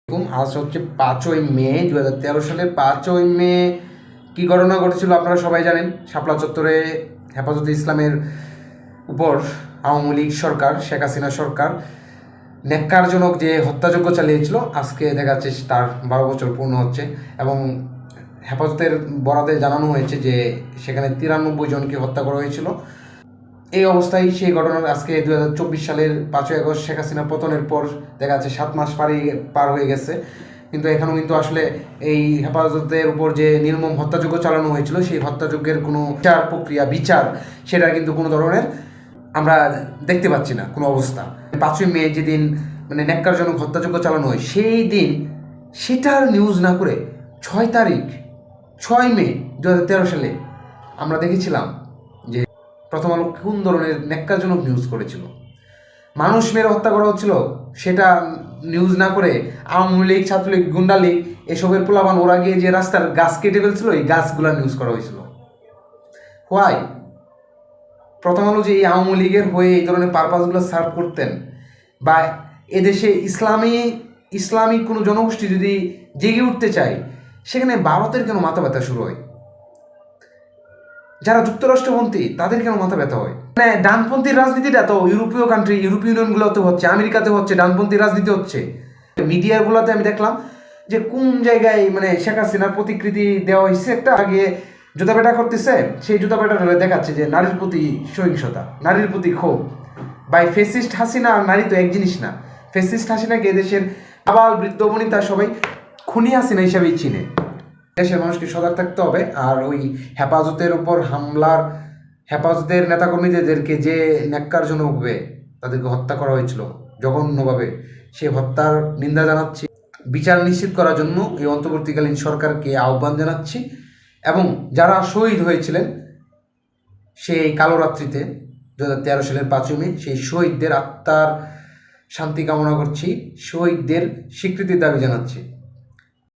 আজ হচ্ছে 5ই মে 2013 সালের 5ই মে কি ঘটনা ঘটেছিল আপনারা সবাই জানেন। শাপলা চত্বরে হেফাজতে ইসলামের উপর আওয়ামী লীগ সরকার, শেখ হাসিনা সরকার ন্যাক্কারজনক যে হত্যাযজ্ঞ চালিয়েছিল, আজকে দেখা যাচ্ছে তার 12 বছর পূর্ণ হচ্ছে। এবং হেফাজতের বরাতে জানানো হয়েছে যে সেখানে 93 জনকে হত্যা করা হয়েছিল। এই অবস্থায় সেই ঘটনার আজকে 2024 সালের 5ই আগস্ট শেখ হাসিনা পতনের পর দেখা যাচ্ছে 7 মাস পার হয়ে গেছে, কিন্তু এখনও কিন্তু আসলে এই হেফাজতের উপর যে নির্মম হত্যাযজ্ঞ চালানো হয়েছিল সেই হত্যাযজ্ঞের কোনো বিচার সেটার কিন্তু কোনো ধরনের আমরা দেখতে পাচ্ছি না কোনো অবস্থা। 5ই মে যেদিন মানে ন্যাক্কারজনক হত্যাযজ্ঞ চালানো হয় সেই দিন সেটার নিউজ না করে 6 মে 2013 সালে আমরা দেখেছিলাম যে প্রথম আলো কোন ধরনের ন্যাক্কারজনক নিউজ করেছিল। মানুষ মেরে হত্যা করা হচ্ছিল, সেটা নিউজ না করে আওয়ামী লীগ, ছাত্রলীগ, গুন্ডা লীগ এসবের পোলাপান ওরা গিয়ে যে রাস্তার গাছ কেটে ফেলছিল এই গাছগুলা নিউজ করা হয়েছিল। হোয়াই? প্রথম আলো যে এই আওয়ামী লীগের হয়ে এই ধরনের পারপাসগুলো সার্ভ করতেন, বা এদেশে ইসলামিক কোনো জনগোষ্ঠী যদি জেগে উঠতে চায়, সেখানে ভারতের কেন মাথা ব্যথা শুরু হয়? যারা যুক্তরাষ্ট্রপন্থী তাদের কেন মাথা ব্যথা হয়? মানে ডানপন্থীর রাজনীতিটা তো ইউরোপীয় ইউনিয়নগুলোতে হচ্ছে, আমেরিকাতে হচ্ছে, ডানপন্থী রাজনীতি হচ্ছে। মিডিয়াগুলোতে আমি দেখলাম যে কোন জায়গায় মানে শেখ হাসিনার প্রতিকৃতি দেওয়া হয়েছে, একটা আগে জুতা পেটা করতেছে, সেই জুতা পেটা দেখাচ্ছে যে নারীর প্রতি সহিংসতা, নারীর প্রতি ক্ষোভ। বাই ফেসিস্ট হাসিনা আর নারী তো এক জিনিস না। ফেসিস্ট হাসিনাকে এদেশের আবাল বৃদ্ধ বনিতা সবাই খুনি হাসিনা হিসাবেই চিনে। দেশের মানুষকে সজাগ থাকতে হবে। আর ওই হেফাজতের উপর হামলার হেফাজতের নেতাকর্মীদেরকে যে ন্যাক্কারজনকভাবে তাদেরকে হত্যা করা হয়েছিল জঘন্যভাবে, সেই হত্যার নিন্দা জানাচ্ছি। বিচার নিশ্চিত করার জন্য এই অন্তর্বর্তীকালীন সরকারকে আহ্বান জানাচ্ছি। এবং যারা শহীদ হয়েছিলেন সেই কালো রাত্রিতে 2013 সালের 5ই মে, সেই শহীদদের আত্মার শান্তি কামনা করছি, শহীদদের স্বীকৃতির দাবি জানাচ্ছি।